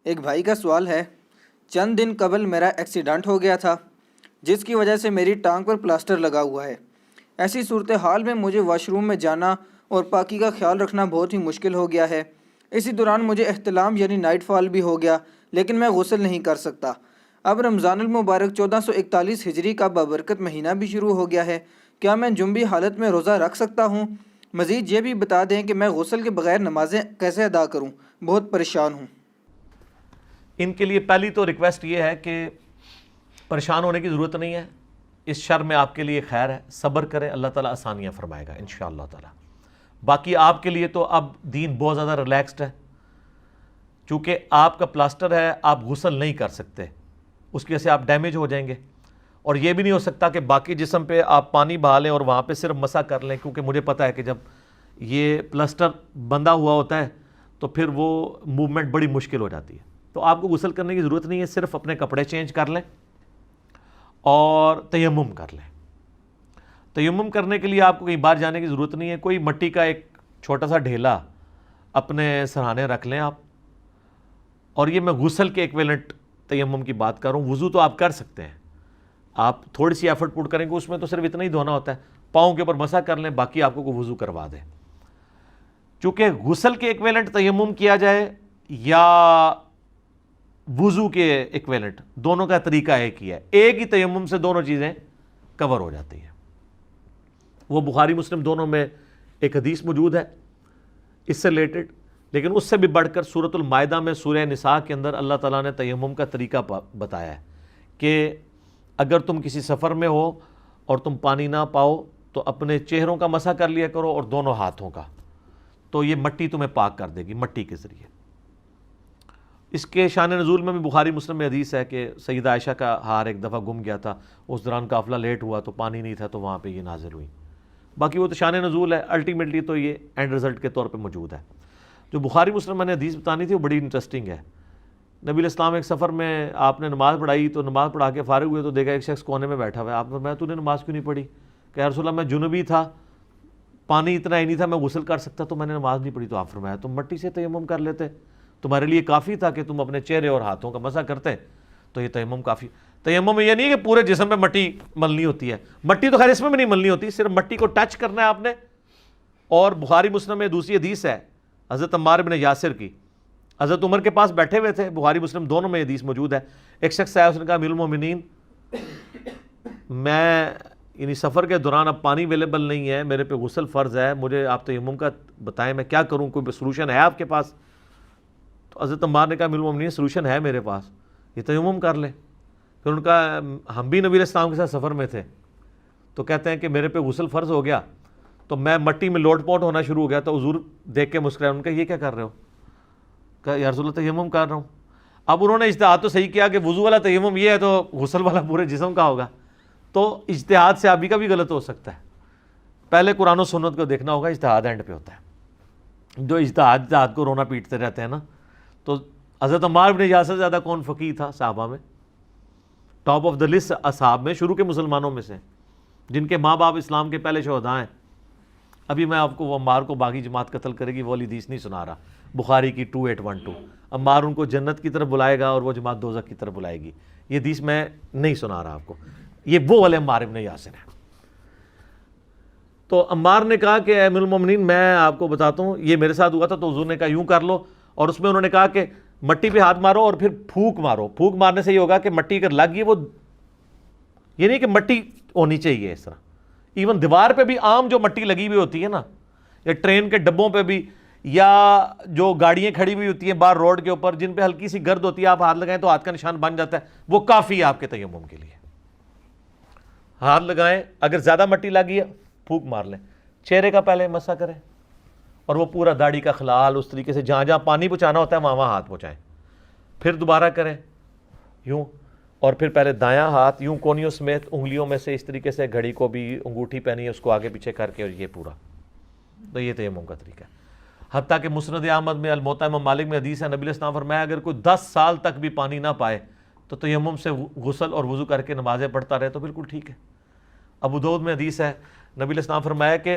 ایک بھائی کا سوال ہے، چند دن قبل میرا ایکسیڈنٹ ہو گیا تھا جس کی وجہ سے میری ٹانگ پر پلاسٹر لگا ہوا ہے۔ ایسی صورتحال میں مجھے واش روم میں جانا اور پاکی کا خیال رکھنا بہت ہی مشکل ہو گیا ہے۔ اسی دوران مجھے احتلام یعنی نائٹ فال بھی ہو گیا، لیکن میں غسل نہیں کر سکتا۔ اب رمضان المبارک 1441 ہجری کا بابرکت مہینہ بھی شروع ہو گیا ہے۔ کیا میں جنبی حالت میں روزہ رکھ سکتا ہوں؟ مزید یہ بھی بتا دیں کہ میں غسل کے بغیر نمازیں کیسے ادا کروں؟ بہت پریشان ہوں۔ ان کے لیے پہلی تو ریکویسٹ یہ ہے کہ پریشان ہونے کی ضرورت نہیں ہے، اس شر میں آپ کے لیے خیر ہے، صبر کریں، اللہ تعالیٰ آسانیاں فرمائے گا انشاءاللہ تعالیٰ۔ باقی آپ کے لیے تو اب دین بہت زیادہ ریلیکسڈ ہے، چونکہ آپ کا پلاسٹر ہے، آپ غسل نہیں کر سکتے، اس کی وجہ سے آپ ڈیمیج ہو جائیں گے، اور یہ بھی نہیں ہو سکتا کہ باقی جسم پہ آپ پانی بہا لیں اور وہاں پہ صرف مسح کر لیں، کیونکہ مجھے پتہ ہے کہ جب یہ پلاسٹر بندھا ہوا ہوتا ہے تو پھر وہ موومنٹ بڑی مشکل ہو جاتی ہے۔ تو آپ کو غسل کرنے کی ضرورت نہیں ہے، صرف اپنے کپڑے چینج کر لیں اور تیمم کر لیں۔ تیمم کرنے کے لیے آپ کو کہیں باہر جانے کی ضرورت نہیں ہے، کوئی مٹی کا ایک چھوٹا سا ڈھیلا اپنے سرہانے رکھ لیں آپ، اور یہ میں غسل کے ایکویلنٹ تیمم کی بات کر رہا ہوں۔ وضو تو آپ کر سکتے ہیں، آپ تھوڑی سی ایفرٹ پٹ کریں گے، اس میں تو صرف اتنا ہی دھونا ہوتا ہے، پاؤں کے اوپر مسح کر لیں، باقی آپ کو کوئی وضو کروا دیں۔ چونکہ غسل کے ایکویلنٹ تیمم کیا جائے یا وضو کے ایکویلنٹ، دونوں کا طریقہ ایک ہی ہے، ایک ہی تیمم سے دونوں چیزیں کور ہو جاتی ہیں۔ وہ بخاری مسلم دونوں میں ایک حدیث موجود ہے اس سے ریلیٹڈ، لیکن اس سے بھی بڑھ کر سورۃ المائدہ میں سورہ نساء کے اندر اللہ تعالیٰ نے تیمم کا طریقہ بتایا ہے کہ اگر تم کسی سفر میں ہو اور تم پانی نہ پاؤ تو اپنے چہروں کا مسح کر لیا کرو اور دونوں ہاتھوں کا، تو یہ مٹی تمہیں پاک کر دے گی مٹی کے ذریعے۔ اس کے شان نزول میں بھی بخاری مسلم میں حدیث ہے کہ سیدہ عائشہ کا ہار ایک دفعہ گم گیا تھا، اس دوران قافلہ لیٹ ہوا تو پانی نہیں تھا، تو وہاں پہ یہ نازل ہوئی۔ باقی وہ تو شان نزول ہے، الٹیمیٹلی تو یہ اینڈ رزلٹ کے طور پہ موجود ہے۔ جو بخاری مسلم میں نے حدیث بتانی تھی وہ بڑی انٹرسٹنگ ہے۔ نبی علیہ السلام ایک سفر میں آپ نے نماز پڑھائی، تو نماز پڑھا کے فارغ ہوئے تو دیکھا ایک شخص کونے میں بیٹھا ہوا ہے۔ آپ نے فرمایا تو نے نماز کیوں نہیں پڑھی؟ کہ یا رسول اللہ میں جنوبی تھا، پانی اتنا ہی نہیں تھا میں غسل کر سکتا، تو میں نے نماز نہیں پڑھی۔ تو آپ فرمایا تم مٹی سے تیمم کر لیتے، تمہارے لیے کافی تھا کہ تم اپنے چہرے اور ہاتھوں کا مسح کرتے، تو یہ تیمم کافی۔ تیمم یہ نہیں کہ پورے جسم پہ مٹی ملنی ہوتی ہے، مٹی تو خیر اس میں بھی نہیں ملنی ہوتی، صرف مٹی کو ٹچ کرنا ہے آپ نے۔ اور بخاری مسلم میں دوسری حدیث ہے حضرت عمار بن یاسر کی، حضرت عمر کے پاس بیٹھے ہوئے تھے، بخاری مسلم دونوں میں حدیث موجود ہے۔ ایک شخص آیا، اس نے کہا امیر المومنین میں یعنی سفر کے دوران اب پانی اویلیبل نہیں ہے، میرے پہ غسل فرض ہے، مجھے آپ تیمم کا بتائیں میں کیا کروں، کوئی سولوشن ہے آپ کے پاس؟ تو حضرت عمار نے کہا امیر المومنین سولوشن ہے میرے پاس، یہ تیمم کر لیں۔ پھر ان کا ہم بھی نبی علیہ السلام کے ساتھ سفر میں تھے، تو کہتے ہیں کہ میرے پہ غسل فرض ہو گیا تو میں مٹی میں لوٹ پوٹ ہونا شروع ہو گیا، تو حضور دیکھ کے مسکرائے، ان کا یہ کیا کر رہے ہو؟ کہا یا رسول اللہ تیمم کر رہا ہوں۔ اب انہوں نے اجتہاد تو صحیح کیا کہ وضو والا تیمم یہ ہے تو غسل والا پورے جسم کا ہوگا، تو اجتہاد سے ابھی کا بھی غلط ہو سکتا ہے۔ پہلے قرآن و سنت کو دیکھنا ہوگا، اجتہاد اینڈ پہ ہوتا ہے۔ جو اجتہاد کو رونا پیٹتے رہتے ہیں نا، تو حضرت عمار بن یاسر سے زیادہ کون فقیہ تھا صحابہ میں؟ ٹاپ آف دا لسٹ اصحاب میں، شروع کے مسلمانوں میں سے، جن کے ماں باپ اسلام کے پہلے شہداء ہیں۔ ابھی میں آپ کو وہ عمار کو باغی جماعت قتل کرے گی وہ والی حدیث نہیں سنا رہا، بخاری کی 2812، عمار ان کو جنت کی طرف بلائے گا اور وہ جماعت دوزخ کی طرف بلائے گی، یہ حدیث میں نہیں سنا رہا آپ کو، یہ وہ والے عمار بن یاسر ہیں۔ تو عمار نے کہا کہ اے امیر المومنین میں آپ کو بتاتا ہوں یہ میرے ساتھ ہوا تھا، تو حضور نے کہا یوں کر لو، اور اس میں انہوں نے کہا کہ مٹی پہ ہاتھ مارو اور پھر پھونک مارو۔ پھونک مارنے سے یہ ہوگا کہ مٹی اگر لگ گئی، وہ یہ نہیں کہ مٹی ہونی چاہیے اس طرح، ایون دیوار پہ بھی عام جو مٹی لگی ہوئی ہوتی ہے نا، یا ٹرین کے ڈبوں پہ بھی، یا جو گاڑیاں کھڑی ہوئی ہوتی ہیں باہر روڈ کے اوپر جن پہ ہلکی سی گرد ہوتی ہے، آپ ہاتھ لگائیں تو ہاتھ کا نشان بن جاتا ہے، وہ کافی ہے آپ کے تیمم کے لیے۔ ہاتھ لگائیں، اگر زیادہ مٹی لگی ہے پھونک مار لیں، چہرے کا پہلے مسح کریں، اور وہ پورا داڑھی کا خلال اس طریقے سے جہاں جہاں پانی پہنچانا ہوتا ہے وہاں وہاں ہاتھ پہنچائیں، پھر دوبارہ کریں یوں، اور پھر پہلے دایاں ہاتھ یوں کونیوں سمیت انگلیوں میں سے اس طریقے سے، گھڑی کو بھی انگوٹھی پہنی ہے اس کو آگے پیچھے کر کے، اور یہ پورا، تو یہ تیمم کا طریقہ ہے۔ حتیٰ کہ مسند احمد میں الموطا امام مالک میں حدیث ہے، نبی علیہ السلام فرمایا اگر کوئی 10 سال تک بھی پانی نہ پائے تو تیمم سے غسل اور وضو کر کے نمازیں پڑھتا رہے تو بالکل ٹھیک ہے۔ ابو داؤد میں حدیث ہے، نبی علیہ السلام فرمایا کہ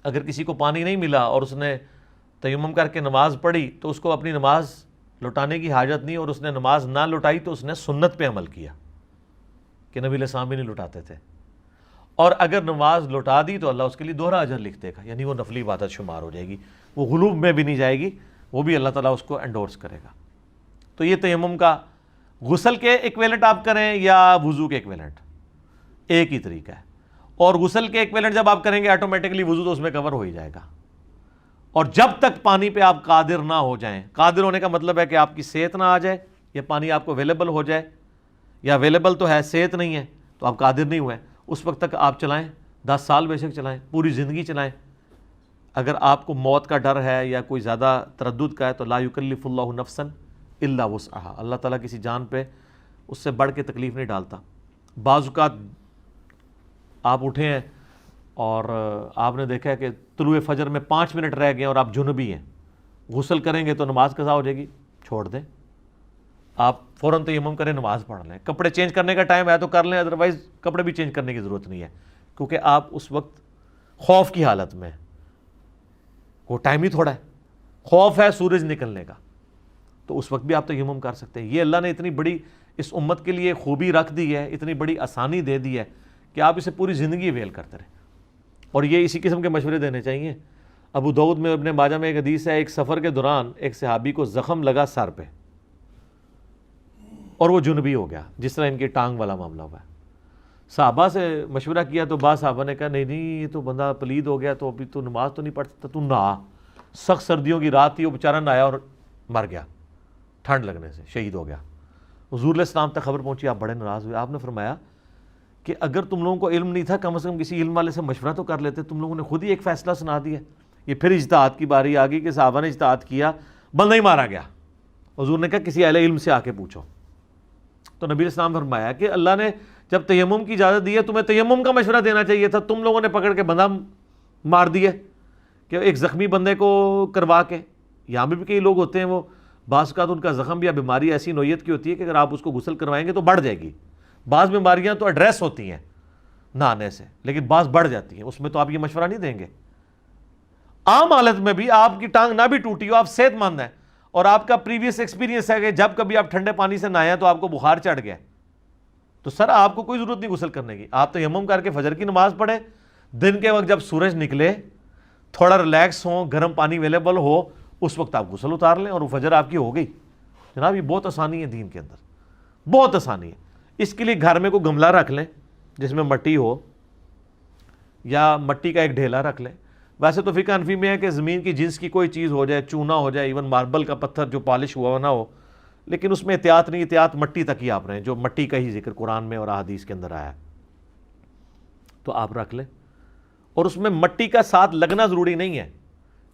اگر کسی کو پانی نہیں ملا اور اس نے تیمم کر کے نماز پڑھی تو اس کو اپنی نماز لوٹانے کی حاجت نہیں، اور اس نے نماز نہ لوٹائی تو اس نے سنت پہ عمل کیا کہ نبی علیہ السلام بھی نہیں لوٹاتے تھے، اور اگر نماز لوٹا دی تو اللہ اس کے لیے دوہرا اجر لکھ دے گا، یعنی وہ نفلی عبادت شمار ہو جائے گی، وہ غلوب میں بھی نہیں جائے گی، وہ بھی اللہ تعالیٰ اس کو انڈورس کرے گا۔ تو یہ تیمم کا غسل کے ایکویلنٹ آپ کریں یا وضو کے ایکویلنٹ، ایک ہی طریقہ ہے، اور غسل کے ایکویلنٹ جب آپ کریں گے آٹومیٹکلی وضو تو اس میں کور ہو ہی جائے گا۔ اور جب تک پانی پہ آپ قادر نہ ہو جائیں، قادر ہونے کا مطلب ہے کہ آپ کی صحت نہ آ جائے، یا پانی آپ کو اویلیبل ہو جائے، یا اویلیبل تو ہے صحت نہیں ہے تو آپ قادر نہیں ہوئے، اس وقت تک آپ چلائیں، 10 سال بے شک چلائیں، پوری زندگی چلائیں۔ اگر آپ کو موت کا ڈر ہے یا کوئی زیادہ تردد کا ہے تو لا یکلف اللہ نفسا الا وسعها، اللہ تعالیٰ کسی جان پہ اس سے بڑھ کے تکلیف نہیں ڈالتا۔ بعض اوقات آپ اٹھے ہیں اور آپ نے دیکھا ہے کہ طلوع فجر میں 5 منٹ رہ گئے اور آپ جنبی ہیں، غسل کریں گے تو نماز قضا ہو جائے گی، چھوڑ دیں، آپ فوراً تیمم کریں، نماز پڑھ لیں۔ کپڑے چینج کرنے کا ٹائم ہے تو کر لیں، ادروائز کپڑے بھی چینج کرنے کی ضرورت نہیں ہے، کیونکہ آپ اس وقت خوف کی حالت میں ہیں، وہ ٹائم ہی تھوڑا ہے، خوف ہے سورج نکلنے کا، تو اس وقت بھی آپ تیمم کر سکتے ہیں۔ یہ اللہ نے اتنی بڑی اس امت کے لیے خوبی رکھ دی ہے، اتنی بڑی آسانی دے دی ہے کہ آپ اسے پوری زندگی اویل کرتے رہیں، اور یہ اسی قسم کے مشورے دینے چاہیے۔ ابو داؤد میں ابن ماجہ میں ایک حدیث ہے، ایک سفر کے دوران ایک صحابی کو زخم لگا سر پہ اور وہ جنبی ہو گیا، جس طرح ان کی ٹانگ والا معاملہ ہوا ہے۔ صحابہ سے مشورہ کیا تو بعض صحابہ نے کہا نہیں یہ تو بندہ پلید ہو گیا، تو ابھی تو نماز تو نہیں پڑھ سکتا، تو نہا۔ سخت سردیوں کی رات تھی، وہ بیچارہ نہایا اور مر گیا ٹھنڈ لگنے سے، شہید ہو گیا۔ حضور علیہ السلام تک خبر پہنچی، آپ بڑے ناراض ہوئے۔ آپ نے فرمایا کہ اگر تم لوگوں کو علم نہیں تھا کم از کم کسی علم والے سے مشورہ تو کر لیتے، تم لوگوں نے خود ہی ایک فیصلہ سنا دیا۔ یہ پھر اجتہاد کی باری آ گئی کہ صحابہ نے اجتہاد کیا، بندہ ہی مارا گیا۔ حضور نے کہا کسی اہل علم سے آ کے پوچھو۔ تو نبی علیہ السلام فرمایا کہ اللہ نے جب تیمم کی اجازت دی ہے تمہیں تیمم کا مشورہ دینا چاہیے تھا، تم لوگوں نے پکڑ کے بندہ مار دیا کہ ایک زخمی بندے کو کروا کے۔ یہاں بھی کئی لوگ ہوتے ہیں، وہ بعض اوقات ان کا زخم یا بیماری ایسی نوعیت کی ہوتی ہے کہ اگر آپ اس کو غسل کروائیں گے تو بڑھ جائے گی۔ بعض بیماریاں تو ایڈریس ہوتی ہیں نہانے سے، لیکن بعض بڑھ جاتی ہیں، اس میں تو آپ یہ مشورہ نہیں دیں گے۔ عام حالت میں بھی آپ کی ٹانگ نہ بھی ٹوٹی ہو، آپ صحت مند ہیں، اور آپ کا پریویس ایکسپیرینس ہے کہ جب کبھی آپ ٹھنڈے پانی سے نہائے تو آپ کو بخار چڑھ گیا، تو سر آپ کو کوئی ضرورت نہیں غسل کرنے کی، آپ تیمم کر کے فجر کی نماز پڑھیں، دن کے وقت جب سورج نکلے تھوڑا ریلیکس ہوں، گرم پانی اویلیبل ہو، اس وقت آپ غسل اتار لیں اور وہ فجر آپ کی ہو گئی۔ جناب یہ بہت آسانی ہے دین کے اندر، بہت آسانی ہے۔ اس کے لیے گھر میں کوئی گملہ رکھ لیں جس میں مٹی ہو، یا مٹی کا ایک ڈھیلا رکھ لیں۔ ویسے تو فقہ حنفی میں ہے کہ زمین کی جنس کی کوئی چیز ہو جائے، چونا ہو جائے، ایون ماربل کا پتھر جو پالش ہوا نہ ہو، لیکن اس میں احتیاط نہیں، احتیاط مٹی تک ہی آپ رہیں، جو مٹی کا ہی ذکر قرآن میں اور احادیث کے اندر آیا ہے، تو آپ رکھ لیں۔ اور اس میں مٹی کا ساتھ لگنا ضروری نہیں ہے،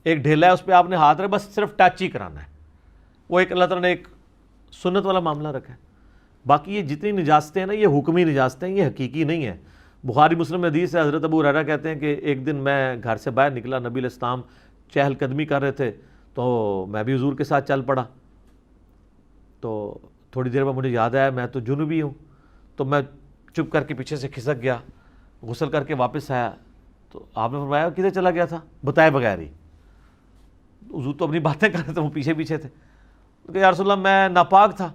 ایک ڈھیلا ہے اس پہ آپ نے ہاتھ رکھ، بس صرف ٹچ ہی کرانا ہے، وہ ایک اللہ تعالیٰ نے ایک سنت والا معاملہ رکھا ہے۔ باقی یہ جتنی نجاستیں ہیں نا، یہ حکمی نجاستیں، یہ حقیقی نہیں ہیں۔ بخاری مسلم میں حدیث ہے، حضرت ابو ہریرہ کہتے ہیں کہ ایک دن میں گھر سے باہر نکلا، نبی علیہ السلام چہل قدمی کر رہے تھے، تو میں بھی حضور کے ساتھ چل پڑا۔ تو تھوڑی دیر بعد مجھے یاد آیا میں تو جنوبی ہوں، تو میں چپ کر کے پیچھے سے کھسک گیا، غسل کر کے واپس آیا، تو آپ نے فرمایا کدھر چلا گیا تھا بتائے بغیر ہی؟ حضور تو اپنی باتیں کر رہے تھے، وہ پیچھے پیچھے تھے، تو کہ یا رسول اللہ میں ناپاک تھا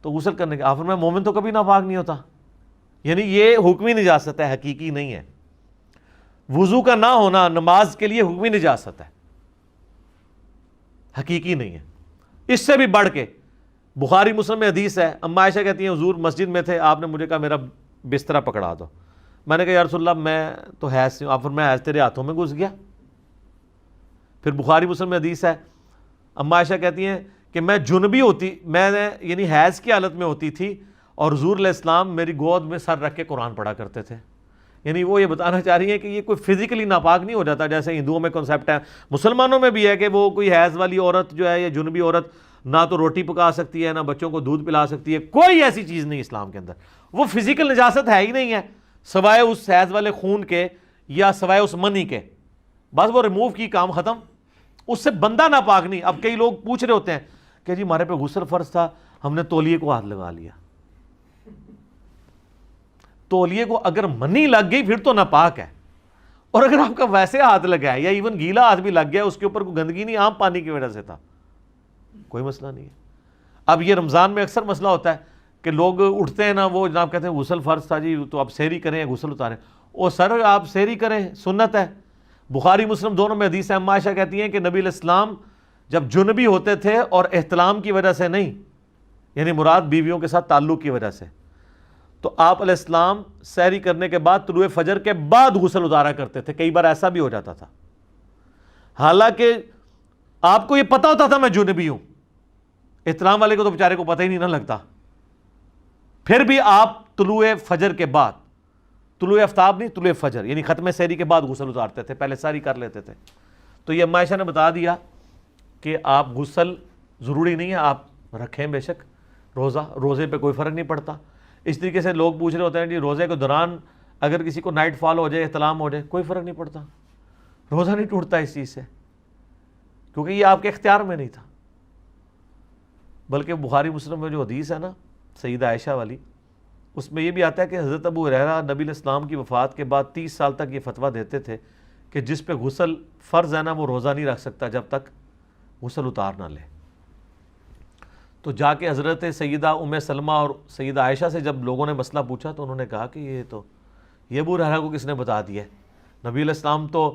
تو غسل کرنے کے۔ آپ فرمایا مومن تو کبھی ناپاک نہیں ہوتا، یعنی یہ حکمی نجاست ہے، حقیقی نہیں ہے۔ وضو کا نہ ہونا نماز کے لیے حکمی نجاست ہے، حقیقی نہیں ہے۔ اس سے بھی بڑھ کے بخاری مسلم میں حدیث ہے، اما عائشہ کہتی ہیں حضور مسجد میں تھے، آپ نے مجھے کہا میرا بسترا پکڑا دو، میں نے کہا یا رسول اللہ میں تو حیض سے ہوں، آپ فرمایا حیض تیرے ہاتھوں میں گھس گیا؟ پھر بخاری مسلم میں حدیث ہے، اما عائشہ کہتی ہیں کہ میں جنبی ہوتی، میں یعنی حیض کی حالت میں ہوتی تھی، اور حضور علیہ السلام میری گود میں سر رکھ کے قرآن پڑھا کرتے تھے۔ یعنی وہ یہ بتانا چاہ رہی ہیں کہ یہ کوئی فزیکلی ناپاک نہیں ہو جاتا، جیسے ہندوؤں میں کنسیپٹ ہے، مسلمانوں میں بھی ہے کہ وہ کوئی حیض والی عورت جو ہے یا جنبی عورت نہ تو روٹی پکا سکتی ہے، نہ بچوں کو دودھ پلا سکتی ہے، کوئی ایسی چیز نہیں اسلام کے اندر، وہ فزیکل نجاست ہے ہی نہیں ہے سوائے اس حیض والے خون کے یا سوائے اس منی کے، بس وہ ریموو کی، کام ختم، اس سے بندہ ناپاک نہیں۔ اب کئی لوگ پوچھ رہے ہوتے ہیں کہ جی ہمارے پہ غسل فرض تھا، ہم نے تولیے کو ہاتھ لگا لیا۔ تولیے کو اگر منی لگ گئی پھر تو ناپاک ہے، اور اگر آپ کا ویسے ہاتھ لگا ہے یا ایون گیلا ہاتھ بھی لگ گیا، اس کے اوپر کوئی گندگی نہیں، عام پانی کی وجہ سے تھا، کوئی مسئلہ نہیں ہے۔ اب یہ رمضان میں اکثر مسئلہ ہوتا ہے کہ لوگ اٹھتے ہیں نا، وہ جناب کہتے ہیں غسل فرض تھا جی، تو آپ سحری کریں یا غسل اتاریں۔ او سر آپ سحری کریں، سنت ہے۔ بخاری مسلم دونوں میں حدیث ہے، اما عائشہ کہتی ہیں کہ نبی علیہ السلام جب جنبی ہوتے تھے اور احتلام کی وجہ سے نہیں، یعنی مراد بیویوں کے ساتھ تعلق کی وجہ سے، تو آپ علیہ السلام سحری کرنے کے بعد طلوع فجر کے بعد غسل اتارا کرتے تھے۔ کئی بار ایسا بھی ہو جاتا تھا، حالانکہ آپ کو یہ پتا ہوتا تھا میں جنبی ہوں، احتلام والے کو تو بیچارے کو پتہ ہی نہیں نہ لگتا، پھر بھی آپ طلوع فجر کے بعد، طلوع آفتاب نہیں، طلوع فجر یعنی ختم سحری کے بعد غسل اتارتے تھے، پہلے سحری کر لیتے تھے۔ تو یہ اما عائشہ نے بتا دیا کہ آپ غسل ضروری نہیں ہے، آپ رکھیں بے شک روزے پہ کوئی فرق نہیں پڑتا۔ اس طریقے سے لوگ پوچھ رہے ہوتے ہیں جی روزے کے دوران اگر کسی کو نائٹ فال ہو جائے، احتلام ہو جائے، کوئی فرق نہیں پڑتا، روزہ نہیں ٹوٹتا اس چیز سے، کیونکہ یہ آپ کے اختیار میں نہیں تھا۔ بلکہ بخاری مسلم میں جو حدیث ہے نا سیدہ عائشہ والی، اس میں یہ بھی آتا ہے کہ حضرت ابو ہریرہ نبی علیہ السلام کی وفات کے بعد 30 سال تک یہ فتویٰ دیتے تھے کہ جس پہ غسل فرض ہے نا وہ روزہ نہیں رکھ سکتا جب تک غسل اتار نہ لے۔ تو جا کے حضرت سیدہ ام سلمہ اور سیدہ عائشہ سے جب لوگوں نے مسئلہ پوچھا تو انہوں نے کہا کہ یہ ابو ہریرہ کو کس نے بتا دیا ہے؟ نبی علیہ السلام تو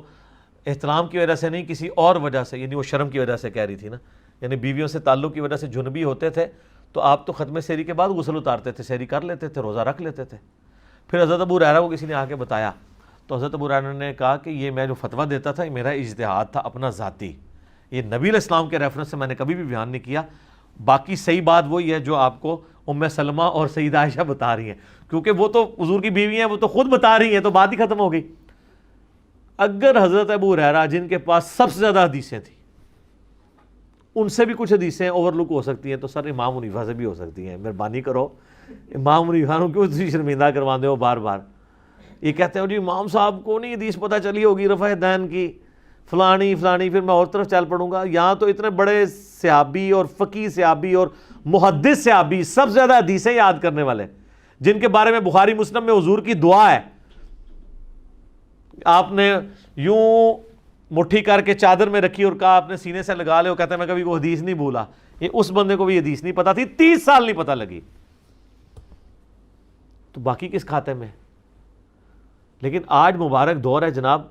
احترام کی وجہ سے نہیں، کسی اور وجہ سے، یعنی وہ شرم کی وجہ سے کہہ رہی تھی نا، یعنی بیویوں سے تعلق کی وجہ سے جنبی ہوتے تھے، تو آپ تو ختم سحری کے بعد غسل اتارتے تھے، سحری کر لیتے تھے، روزہ رکھ لیتے تھے۔ پھر حضرت ابو ہریرہ کو کسی نے آ کے بتایا تو حضرت ابو ہریرہ نے کہا کہ یہ میں جو فتویٰ دیتا تھا یہ میرا اجتہاد تھا اپنا ذاتی، یہ نبی علیہ السلام کے ریفرنس سے میں نے کبھی بھی بیان نہیں کیا۔ باقی صحیح بات وہی ہے جو آپ کو ام سلمہ اور سیدہ عائشہ بتا رہی ہیں، کیونکہ وہ تو حضور کی بیوی ہیں، وہ تو خود بتا رہی ہیں، تو بات ہی ختم ہو گئی۔ اگر حضرت ابو ہریرہ جن کے پاس سب سے زیادہ حدیثیں تھیں، ان سے بھی کچھ حدیثیں اوور لک ہو سکتی ہیں، تو سر امام حنیفہ سے بھی ہو سکتی ہیں۔ مہربانی کرو، امام حنیفہ کو کیوں شرمندہ کرواتے ہو بار بار؟ یہ کہتے ہو جی امام صاحب کو نہیں حدیث پتہ چلی ہوگی رفع دین کی، فلانی پھر میں اور طرف چل پڑوں گا۔ یہاں تو اتنے بڑے صحابی اور فقیہ صحابی اور محدث صحابی، سب سے زیادہ حدیثیں یاد کرنے والے، جن کے بارے میں بخاری مسلم میں حضور کی دعا ہے، آپ نے یوں مٹھی کر کے چادر میں رکھی اور کہا آپ نے سینے سے لگا لے، وہ کہتا ہے میں کبھی کوئی حدیث نہیں بھولا۔ یہ اس بندے کو بھی حدیث نہیں پتا تھی، 30 سال نہیں پتا لگی، تو باقی کس کھاتے میں؟ لیکن آج مبارک دور ہے جناب،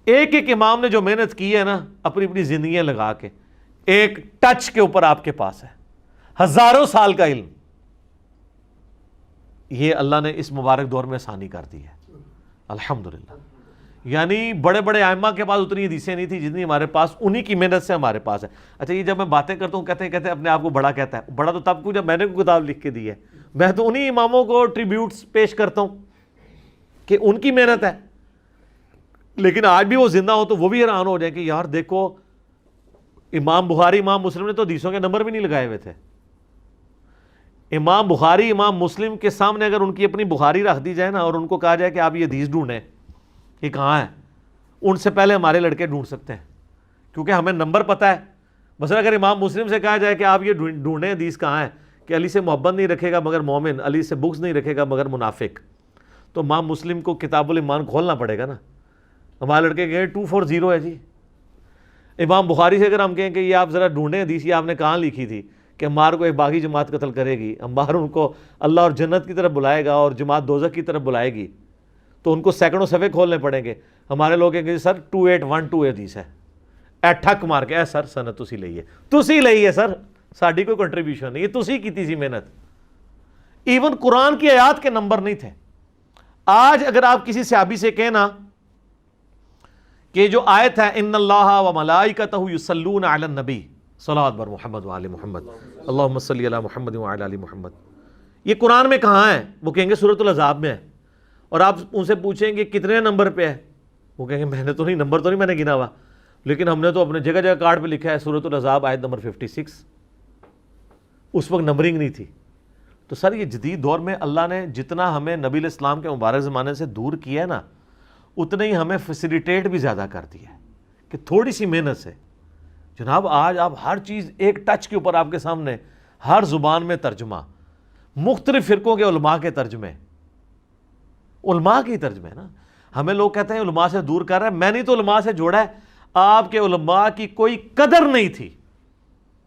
ایک ایک امام نے جو محنت کی ہے نا اپنی اپنی زندگیاں لگا کے، ایک ٹچ کے اوپر آپ کے پاس ہے ہزاروں سال کا علم۔ یہ اللہ نے اس مبارک دور میں آسانی کر دی ہے الحمدللہ۔ یعنی بڑے بڑے ائمہ کے پاس اتنی حدیثیں نہیں تھی جتنی ہمارے پاس، انہی کی محنت سے ہمارے پاس ہے۔ اچھا یہ جب میں باتیں کرتا ہوں کہتے ہیں اپنے آپ کو بڑا کہتا ہے، بڑا تو تب کو جب میں نے کوئی کتاب لکھ کے دی ہے، میں تو انہی اماموں کو ٹریبیوٹس پیش کرتا ہوں کہ ان کی محنت ہے۔ لیکن آج بھی وہ زندہ ہو تو وہ بھی حیران ہو جائیں کہ یار دیکھو امام بخاری امام مسلم نے تو حدیثوں کے نمبر بھی نہیں لگائے ہوئے تھے۔ امام بخاری امام مسلم کے سامنے اگر ان کی اپنی بخاری رکھ دی جائے نا اور ان کو کہا جائے کہ آپ یہ حدیث ڈھونڈیں یہ کہاں ہے، ان سے پہلے ہمارے لڑکے ڈھونڈ سکتے ہیں، کیونکہ ہمیں نمبر پتہ ہے۔ مثلا اگر امام مسلم سے کہا جائے کہ آپ یہ ڈھونڈیں حدیث کہاں ہے کہ علی سے محبت نہیں رکھے گا مگر مومن، علی سے بغض نہیں رکھے گا مگر منافق، تو امام مسلم کو کتاب الایمان کھولنا پڑے گا نا۔ ہمارے لڑکے کہیں 240 ہے جی۔ امام بخاری سے اگر ہم کہیں کہ یہ آپ ذرا ڈھونڈیں حدیث یہ آپ نے کہاں لکھی تھی کہ عمار کو ایک باغی جماعت قتل کرے گی، عمار ان کو اللہ اور جنت کی طرف بلائے گا اور جماعت دوزخ کی طرف بلائے گی، تو ان کو سینکڑوں صفحے کھولنے پڑیں گے۔ ہمارے لوگ کہیں گے سر 2812 حدیث ہے، اے ٹھک مار کے اے سر سند تسی لئی ہے سر، ساڈی کوئی کنٹریبیوشن نہیں، یہ تسی کیتی سی محنت۔ ایون قرآن کی آیات کے نمبر نہیں تھے۔ آج اگر آپ کسی صحابی سے کہنا کہ جو آیت ہے ان اللہ و ملائکتہ یصلون علی النبی صلوات بر محمد و آل محمد اللہم صلی علی محمد و علی محمد، یہ قرآن میں کہاں ہے؟ وہ کہیں گے سورۃ الاحزاب میں ہے۔ اور آپ ان سے پوچھیں گے کتنے نمبر پہ ہے، وہ کہیں گے میں نے تو نہیں، نمبر تو نہیں میں نے گنا ہوا، لیکن ہم نے تو اپنے جگہ جگہ کارڈ پہ لکھا ہے سورۃ الاحزاب آیت نمبر 56۔ اس وقت نمبرنگ نہیں تھی۔ تو سر یہ جدید دور میں اللہ نے جتنا ہمیں نبی علیہ السلام کے مبارک زمانے سے دور کیا ہے نا، اتنا ہی ہمیں فیسیلیٹیٹ بھی زیادہ کر دیا ہے کہ تھوڑی سی محنت سے جناب آج آپ ہر چیز ایک ٹچ کے اوپر آپ کے سامنے، ہر زبان میں ترجمہ، مختلف فرقوں کے علماء کے ترجمے، علماء کی ترجمے نا۔ ہمیں لوگ کہتے ہیں علماء سے دور کر رہا ہے، میں نے تو علماء سے جوڑا ہے، آپ کے علماء کی کوئی قدر نہیں تھی،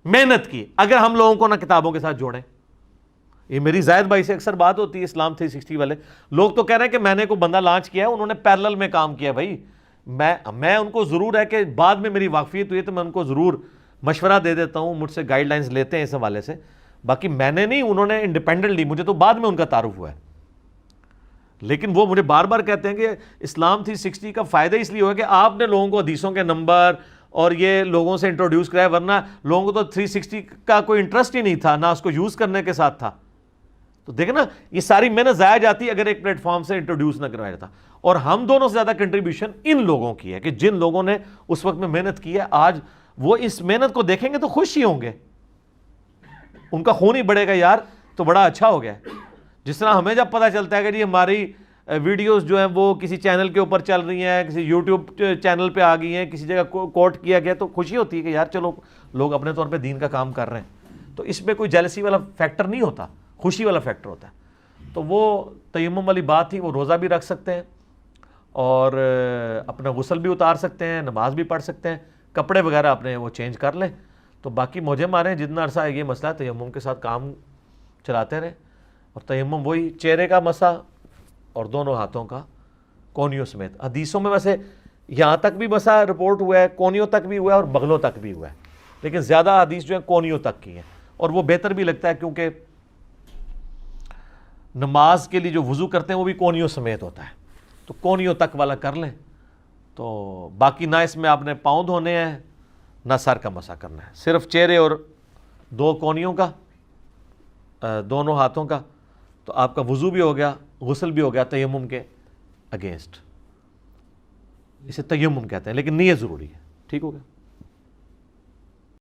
محنت کی. اگر ہم لوگوں کو نہ کتابوں کے ساتھ جوڑیں, یہ میری زائد بھائی سے اکثر بات ہوتی ہے اسلام 360 والے لوگ تو کہہ رہے ہیں کہ میں نے کوئی بندہ لانچ کیا ہے, انہوں نے پیرلل میں کام کیا. بھائی میں ان کو ضرور ہے کہ بعد میں میری واقفیت ہوئی ہے تو میں ان کو ضرور مشورہ دے دیتا ہوں, مجھ سے گائیڈ لائنز لیتے ہیں اس حوالے سے, باقی میں نے نہیں, انہوں نے انڈیپینڈنٹلی, مجھے تو بعد میں ان کا تعارف ہوا ہے. لیکن وہ مجھے بار بار کہتے ہیں کہ اسلام 360 کا فائدہ اس لیے ہوا کہ آپ نے لوگوں کو حدیثوں کے نمبر اور یہ لوگوں سے انٹروڈیوس کرایا, ورنہ لوگوں کو تو 360 کا کوئی انٹرسٹ ہی نہیں تھا, نہ اس کو یوز کرنے کے ساتھ تھا. تو دیکھیں نا, یہ ساری محنت ضائع جاتی اگر ایک پلیٹ فارم سے انٹروڈیوس نہ کروایا جاتا. اور ہم دونوں سے زیادہ کنٹریبیوشن ان لوگوں کی ہے کہ جن لوگوں نے اس وقت میں محنت کی ہے, آج وہ اس محنت کو دیکھیں گے تو خوش ہی ہوں گے, ان کا خون ہی بڑھے گا یار, تو بڑا اچھا ہو گیا. جس طرح ہمیں جب پتہ چلتا ہے کہ جی ہماری ویڈیوز جو ہیں وہ کسی چینل کے اوپر چل رہی ہیں, کسی یوٹیوب چینل پہ آ گئی ہیں, کسی جگہ کوٹ کیا گیا, تو خوشی ہوتی ہے کہ یار چلو لوگ اپنے طور پہ دین کا کام کر رہے ہیں. تو اس میں کوئی جیلسی والا فیکٹر نہیں ہوتا, خوشی والا فیکٹر ہوتا ہے. تو وہ تیمم والی بات تھی, وہ روزہ بھی رکھ سکتے ہیں اور اپنا غسل بھی اتار سکتے ہیں, نماز بھی پڑھ سکتے ہیں, کپڑے وغیرہ اپنے وہ چینج کر لیں. تو باقی موجے ماریں, جتنا عرصہ یہ مسئلہ ہے تیمم کے ساتھ کام چلاتے رہیں. اور تیمم وہی چہرے کا مسا اور دونوں ہاتھوں کا کونیوں سمیت. حدیثوں میں ویسے یہاں تک بھی مسا رپورٹ ہوا ہے, کونیوں تک بھی ہوا ہے اور بغلوں تک بھی ہوا ہے, لیکن زیادہ حدیث جو ہیں کونیوں تک کی ہیں, اور وہ بہتر بھی لگتا ہے کیونکہ نماز کے لیے جو وضو کرتے ہیں وہ بھی کونیوں سمیت ہوتا ہے, تو کونیوں تک والا کر لیں. تو باقی نہ اس میں آپ نے پاؤں دھونے ہیں نہ سر کا مسا کرنا ہے, صرف چہرے اور دو کونیوں کا, دونوں ہاتھوں کا. تو آپ کا وضو بھی ہو گیا, غسل بھی ہو گیا تیمم کے اگینسٹ. اسے تیمم کہتے ہیں, لیکن نیت ضروری ہے. ٹھیک ہو گیا.